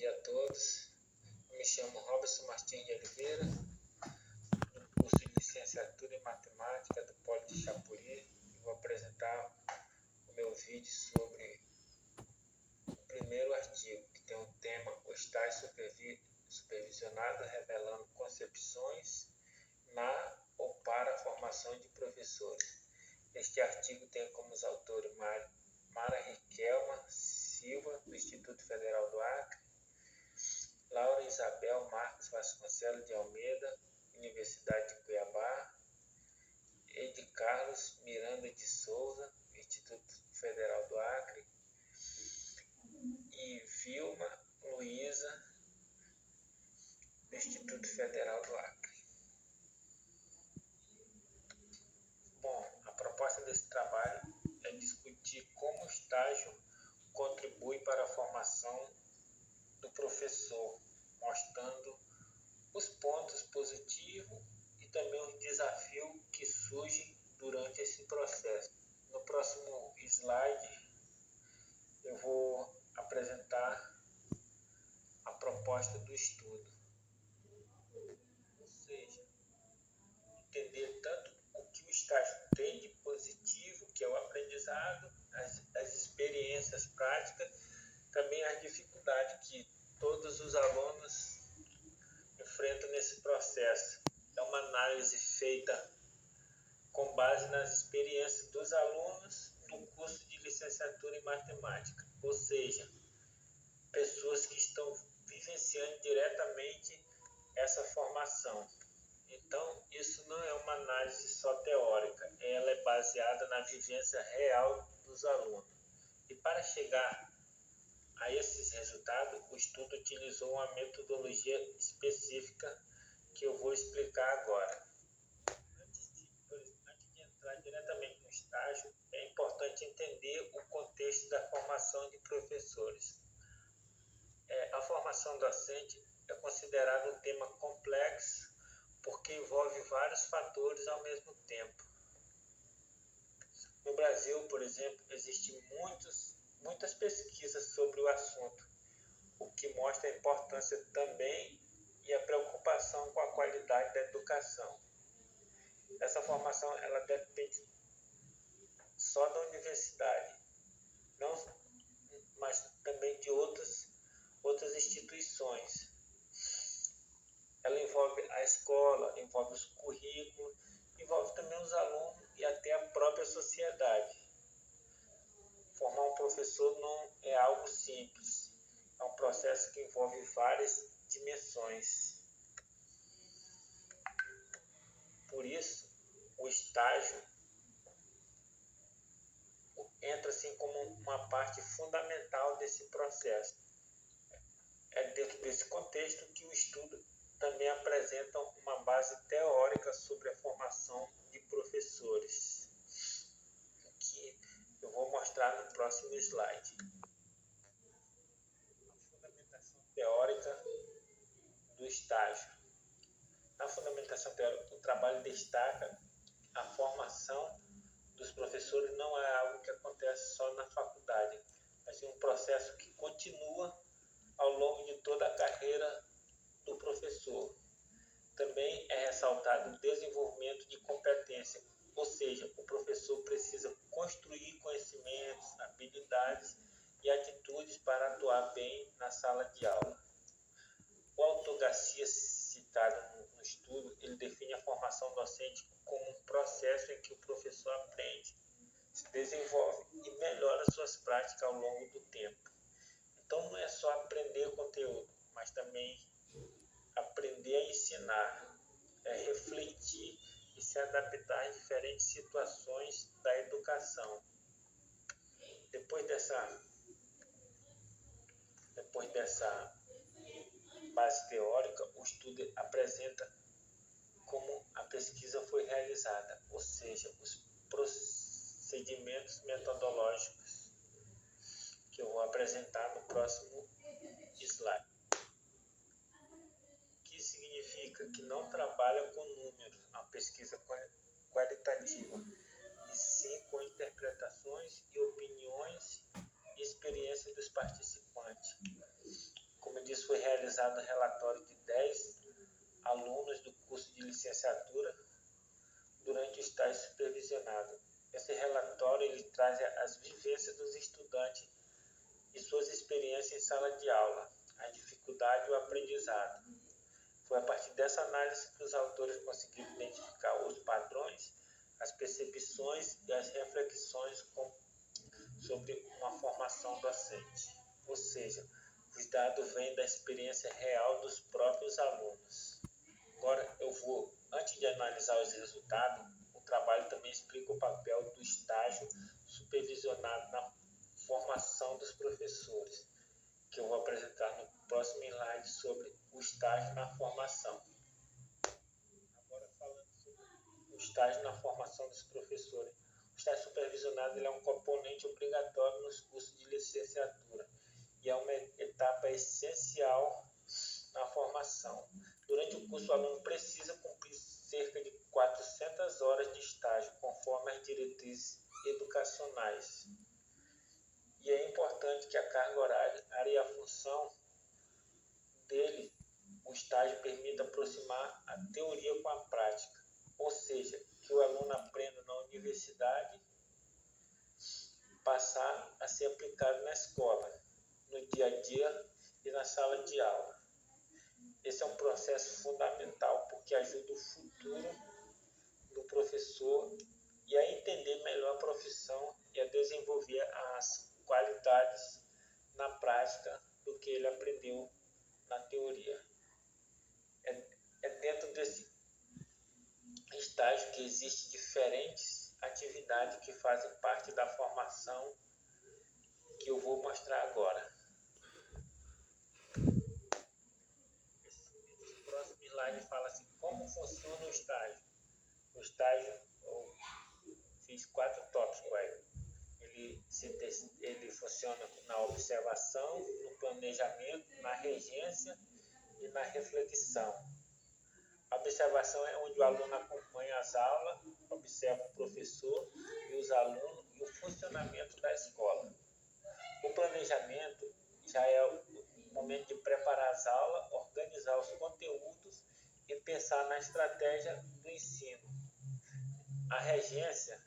dia a todos. Eu me chamo Robson Martins de Oliveira, do curso de Licenciatura em Matemática do Polo de Chapuri, e vou apresentar o meu vídeo sobre o primeiro artigo, que tem o tema O Estágio Supervisionado, revelando concepções na ou para a formação de professores. Este artigo tem como autores Mara Riquelma Silva, do Instituto Federal do Acre, Laura Isabel Marques Vasconcelos de Almeida, Universidade de Cuiabá, Ed Carlos Miranda de Souza, Instituto Federal do Acre, e Vilma Luiza, do Instituto Federal do Acre. Bom, a proposta desse trabalho é discutir como o estágio contribui para a formação do professor, mostrando os pontos positivos e também os desafios que surgem durante esse processo. No próximo slide, eu vou apresentar a proposta do estudo. Ou seja, entender tanto o que o estágio tem de positivo, que é o aprendizado, as experiências práticas, também as dificuldades que todos os alunos enfrentam nesse processo. É uma análise feita com base nas experiências dos alunos do curso de licenciatura em matemática, ou seja, pessoas que estão vivenciando diretamente essa formação. Então, isso não é uma análise só teórica, ela é baseada na vivência real dos alunos. E para chegar a esses resultados, o estudo utilizou uma metodologia específica que eu vou explicar agora. Antes de entrar diretamente no estágio, é importante entender o contexto da formação de professores. A formação docente é considerada um tema complexo porque envolve vários fatores ao mesmo tempo. No Brasil, por exemplo, existem muitas pesquisas sobre o assunto, o que mostra a importância também e a preocupação com a qualidade da educação. Essa formação ela depende só da universidade, mas também de outras instituições. Ela envolve a escola, envolve os currículos, envolve também os alunos e até a própria sociedade. Formar um professor não é algo simples, é um processo que envolve várias dimensões. Por isso, o estágio entra assim como uma parte fundamental desse processo. É dentro desse contexto que o estudo também apresenta uma base teórica sobre a formação de professores, que eu vou mostrar no próximo slide. A fundamentação teórica do estágio. Na fundamentação teórica, o trabalho destaca a formação dos professores não é algo que acontece só na faculdade, mas é um processo que continua ao longo de toda a carreira do professor. Também é ressaltado o desenvolvimento de competência, ou seja, o professor precisa construir conhecimentos, habilidades e atitudes para atuar bem na sala de aula. O autor Garcia, citado no estudo, ele define a formação docente como um processo em que o professor aprende, se desenvolve e melhora suas práticas ao longo do tempo. Então não é só aprender conteúdo, mas também aprender a ensinar, refletir e se adaptar às diferentes situações da educação. Depois dessa base teórica, o estudo apresenta como a pesquisa foi realizada, ou seja, os procedimentos metodológicos que eu vou apresentar no próximo slide. Que significa que não trabalha com números, uma pesquisa qualitativa, e sim com interpretações e opiniões e experiência dos participantes. Como eu disse foi realizado um relatório de 10 alunos do curso de licenciatura durante o estágio supervisionado. Esse relatório ele traz as vivências dos estudantes e suas experiências em sala de aula, a dificuldade e o aprendizado. Foi a partir dessa análise que os autores conseguiram identificar os padrões, as percepções e as reflexões sobre uma formação docente. Ou seja, os dados vêm da experiência real dos próprios alunos. Agora, antes de analisar os resultados, o trabalho também explica o papel do estágio supervisionado na formação dos professores, que eu vou apresentar no próximo slide sobre o estágio na formação. Agora, falando sobre o estágio na formação dos professores. O estágio supervisionado ele é um componente obrigatório nos cursos de licenciatura e é uma etapa essencial na formação. Durante o curso, o aluno precisa cumprir cerca de 400 horas de estágio, conforme as diretrizes educacionais. E é importante que a carga horária e a função dele, o estágio, permita aproximar a teoria com a prática, ou seja, que o aluno aprenda na universidade, passar a ser aplicado na escola, no dia a dia e na sala de aula. Esse é um processo fundamental porque ajuda o futuro do professor e a entender melhor a profissão e a desenvolver as qualidades na prática do que ele aprendeu na teoria. É dentro desse estágio que existem diferentes atividades que fazem parte da formação que eu vou mostrar agora. Esse próximo slide fala assim, como funciona o estágio. O estágio, eu fiz 4 tópicos aí. Ele funciona na observação, no planejamento, na regência e na reflexão. A observação é onde o aluno acompanha as aulas, observa o professor e os alunos e o funcionamento da escola. O planejamento já é o momento de preparar as aulas, organizar os conteúdos e pensar na estratégia do ensino. A regência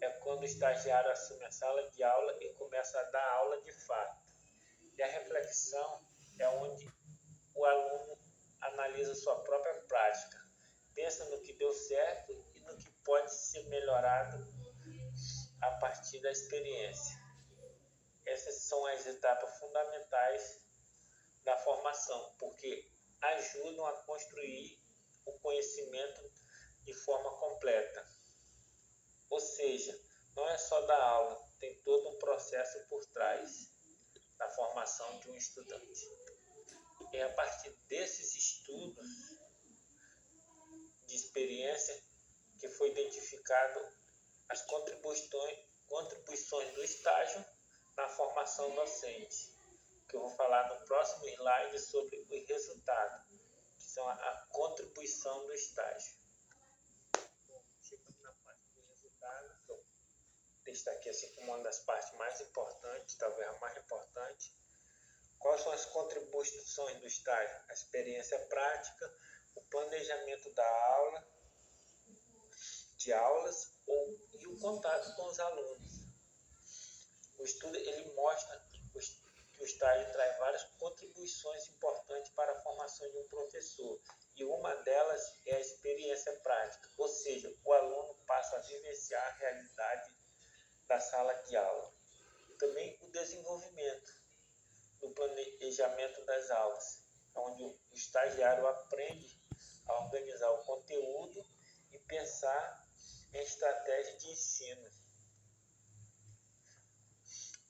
é quando o estagiário assume a sala de aula e começa a dar aula de fato. E a reflexão é onde o aluno analisa sua própria prática, pensa no que deu certo e no que pode ser melhorado a partir da experiência. Essas são as etapas fundamentais da formação, porque ajudam a construir o conhecimento de forma completa. Ou seja, não é só dar aula, tem todo um processo por trás da formação de um estudante. E a partir desses estudos de experiência que foi identificado as contribuições do estágio na formação docente, que eu vou falar no próximo slide sobre os resultados, que são a contribuição do estágio. Bom, chegando na parte do resultado, eu destaquei assim como uma das partes mais importantes, talvez a mais importante. Quais são as contribuições do estágio? A experiência prática, o planejamento da aula, de aulas e o contato com os alunos. O estudo ele mostra que o estágio traz várias contribuições importantes para a formação de um professor. E uma delas é a experiência prática, ou seja, o aluno passa a vivenciar a realidade da sala de aula. Também o desenvolvimento do planejamento das aulas, onde o estagiário aprende a organizar o conteúdo e pensar em estratégia de ensino.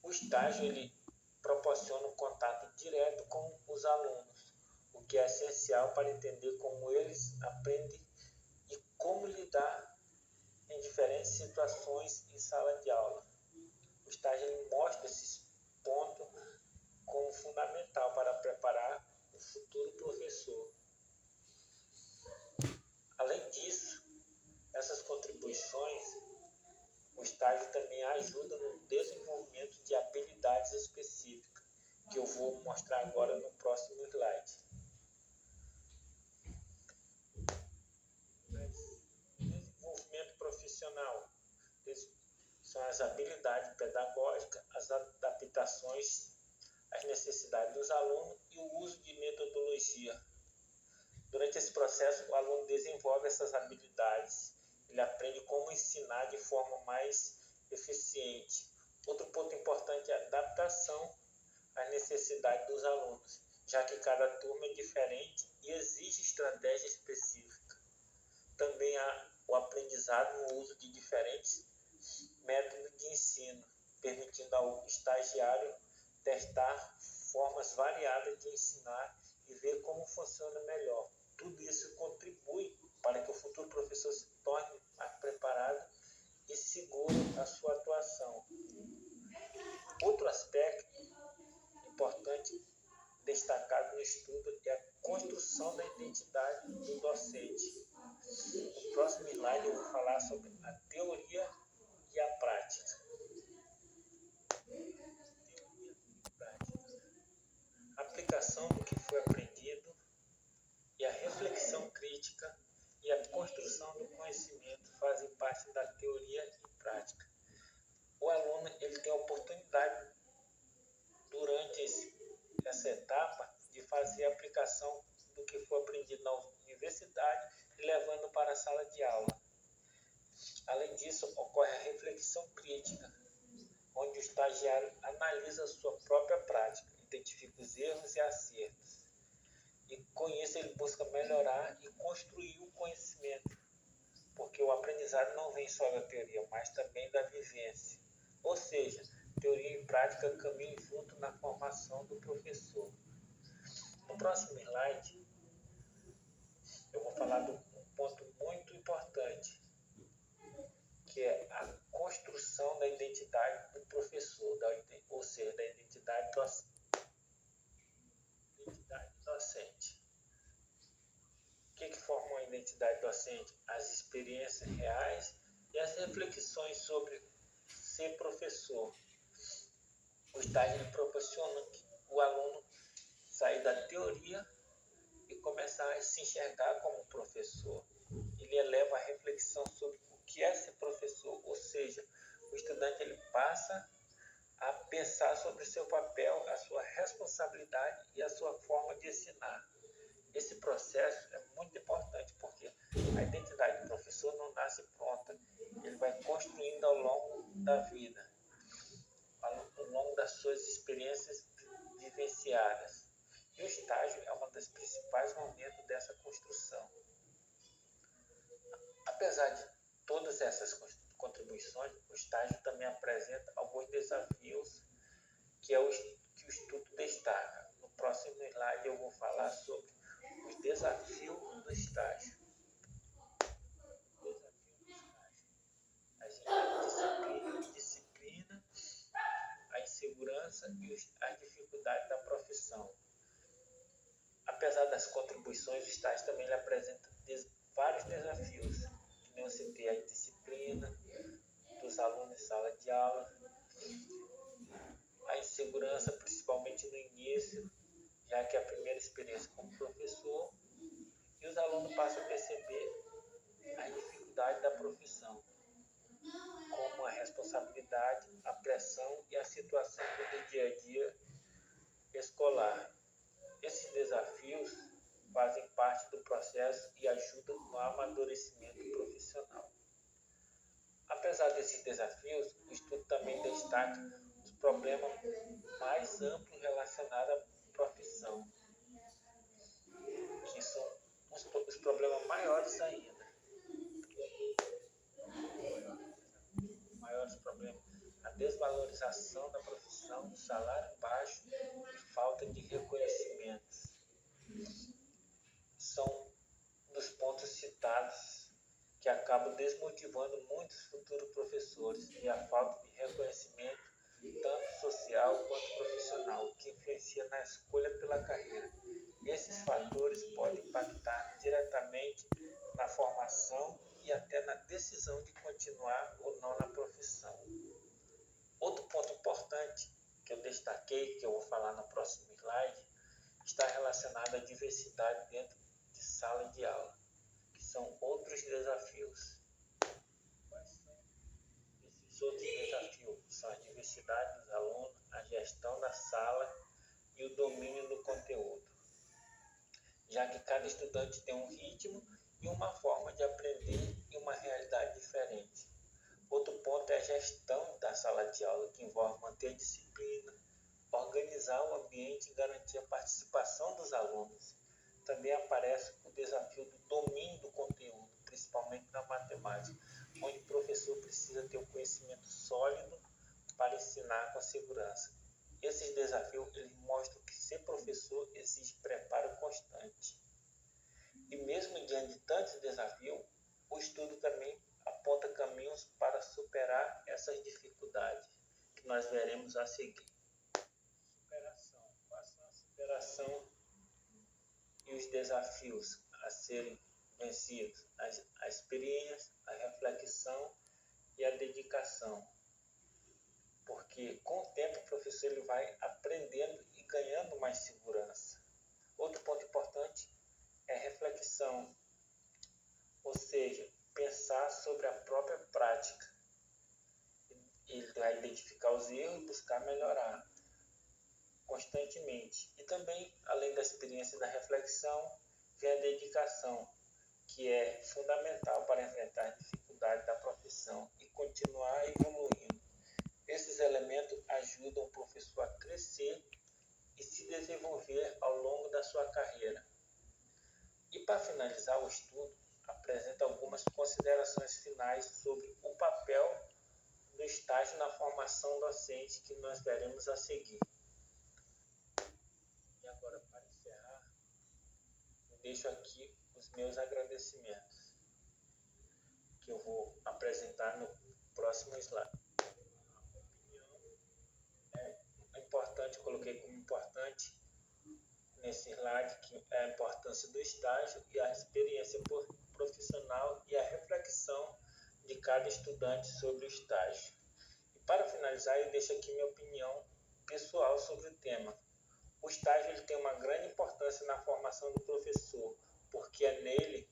O estágio ele proporciona um contato direto com os alunos, o que é essencial para entender como eles aprendem e como lidar em diferentes situações em sala de aula. O estágio ele mostra esses pontos como fundamental para preparar o futuro professor. Além disso, essas contribuições, o estágio também ajuda no desenvolvimento de habilidades específicas, que eu vou mostrar agora no próximo pedagógica, as adaptações às necessidades dos alunos e o uso de metodologia. Durante esse processo, o aluno desenvolve essas habilidades. Ele aprende como ensinar de forma mais eficiente. Outro ponto importante é a adaptação às necessidades dos alunos, já que cada turma é diferente e exige estratégia específica. Também há o aprendizado no uso de diferentes métodos de ensino, permitindo ao estagiário testar formas variadas de ensinar e ver como funciona melhor. Tudo isso contribui para que o futuro professor se torne mais preparado e seguro na sua atuação. Outro aspecto importante destacado no estudo é a construção da identidade do docente. No próximo slide eu vou falar sobre a teoria e a prática. A aplicação do que foi aprendido e a reflexão crítica e a construção do conhecimento fazem parte da teoria e prática. O aluno ele tem a oportunidade, durante essa etapa, de fazer a aplicação do que foi aprendido na universidade e levando para a sala de aula. Além disso, ocorre a reflexão crítica, onde o estagiário analisa a sua própria prática, identifica os erros e acertos. E com isso ele busca melhorar e construir o conhecimento, porque o aprendizado não vem só da teoria, mas também da vivência. Ou seja, teoria e prática caminham junto na formação do professor. No próximo slide, eu vou falar de um ponto muito importante, que é a construção da identidade do professor, ou seja, da identidade docente. O que forma uma identidade docente? As experiências reais e as reflexões sobre ser professor. O estágio proporciona que o aluno sair da teoria e começar a se enxergar como professor. Ele eleva a reflexão sobre o que é ser professor, ou seja, o estudante ele passa a pensar sobre o seu papel, a sua responsabilidade e a sua forma de ensinar. Esse processo é muito importante porque a identidade do professor não nasce pronta, ele vai construindo ao longo da vida, ao longo das suas experiências vivenciadas. E o estágio é um dos principais momentos dessa construção. Apesar de todas essas contribuições, o estágio também apresenta alguns desafios que o estudo destaca. No próximo slide eu vou falar sobre os desafios do estágio. A disciplina, a insegurança e as dificuldades da profissão. Apesar das contribuições, o estágio também apresenta vários desafios, que nem eu citei, a disciplina dos alunos em sala de aula, a insegurança, principalmente no início, já que é a primeira experiência como professor, e os alunos passam a perceber a dificuldade da profissão, como a responsabilidade, a pressão e a situação do dia a dia escolar. Esses desafios fazem parte do processo e ajudam no amadurecimento profissional. Apesar desses desafios, o estudo também destaca os problemas mais amplos relacionados à profissão, que são os problemas maiores ainda. Maiores problemas: a desvalorização da profissão, salário baixo e falta de reconhecimentos. São dos pontos citados que acabam desmotivando muitos futuros professores, e a falta de reconhecimento, tanto social quanto profissional, que influencia na escolha pela carreira. Esses fatores podem impactar diretamente na formação e até na decisão de continuar ou não na profissão. Outro ponto importante que eu destaquei, que eu vou falar no próximo slide, está relacionado à diversidade dentro de sala de aula, que são outros desafios. Quais são esses outros desafios? são a diversidade dos alunos, a gestão da sala e o domínio do conteúdo, já que cada estudante tem um ritmo e uma forma de aprender e uma realidade diferente. Outro ponto é a gestão da sala de aula, que envolve manter a disciplina, organizar o ambiente e garantir a participação dos alunos. Também aparece o desafio do domínio do conteúdo, principalmente na matemática, onde o professor precisa ter um conhecimento sólido para ensinar com segurança. Esses desafios eles mostram que ser professor exige preparo constante. E mesmo diante de tantos desafios, o estudo também aponta caminhos para superar essas dificuldades que nós veremos a seguir. Superação. Quais são a superação e os desafios a serem vencidos? A experiência, a reflexão e a dedicação. Porque com o tempo o professor ele vai aprendendo e ganhando mais segurança. Outro ponto importante é a reflexão, ou seja, pensar sobre a própria prática. Ele vai identificar os erros e buscar melhorar constantemente. E também, além da experiência e da reflexão, vem a dedicação, que é fundamental para enfrentar as dificuldades da profissão e continuar evoluindo. Esses elementos ajudam o professor a crescer e se desenvolver ao longo da sua carreira. E para finalizar o estudo, apresenta algumas considerações finais sobre o papel do estágio na formação docente que nós veremos a seguir. E agora, para encerrar, eu deixo aqui os meus agradecimentos, que eu vou apresentar no próximo slide. A opinião é importante, eu coloquei como importante nesse slide, que é a importância do estágio e a experiência profissional e a reflexão de cada estudante sobre o estágio. E para finalizar, eu deixo aqui minha opinião pessoal sobre o tema. O estágio ele tem uma grande importância na formação do professor, porque é nele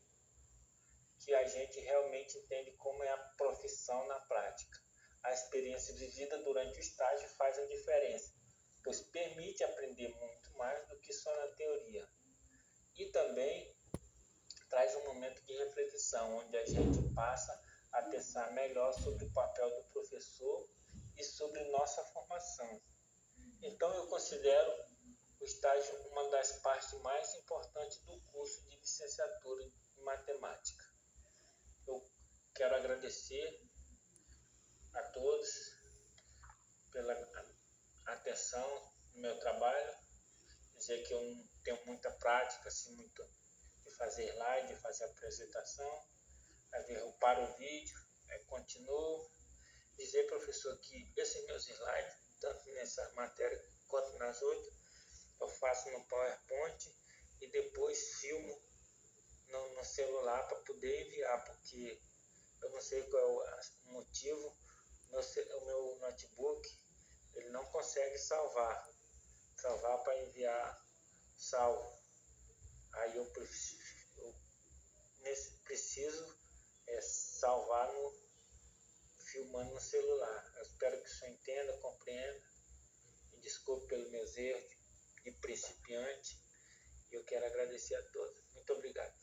que a gente realmente entende como é a profissão na prática. A experiência vivida durante o estágio faz a diferença, pois permite aprender muito mais do que só na teoria. E também traz um momento de reflexão, onde a gente passa a pensar melhor sobre o papel do professor e sobre nossa formação. Então eu considero o estágio uma das partes mais importantes do curso de licenciatura em matemática. Eu quero agradecer a todos pela atenção no meu trabalho, dizer que eu não tenho muita prática, assim, muito de fazer slide, de fazer apresentação, eu paro o vídeo, continuo, dizer, professor, que esses meus slides, tanto nessa matéria quanto nas outras, eu faço no PowerPoint e depois filmo no celular para poder enviar, porque eu não sei qual é o motivo, o meu notebook ele não consegue salvar para enviar salvo. Aí eu preciso salvar filmando no celular. Eu espero que o senhor entenda, compreenda, e desculpe pelos meus erros de principiante. Eu quero agradecer a todos. Muito obrigado.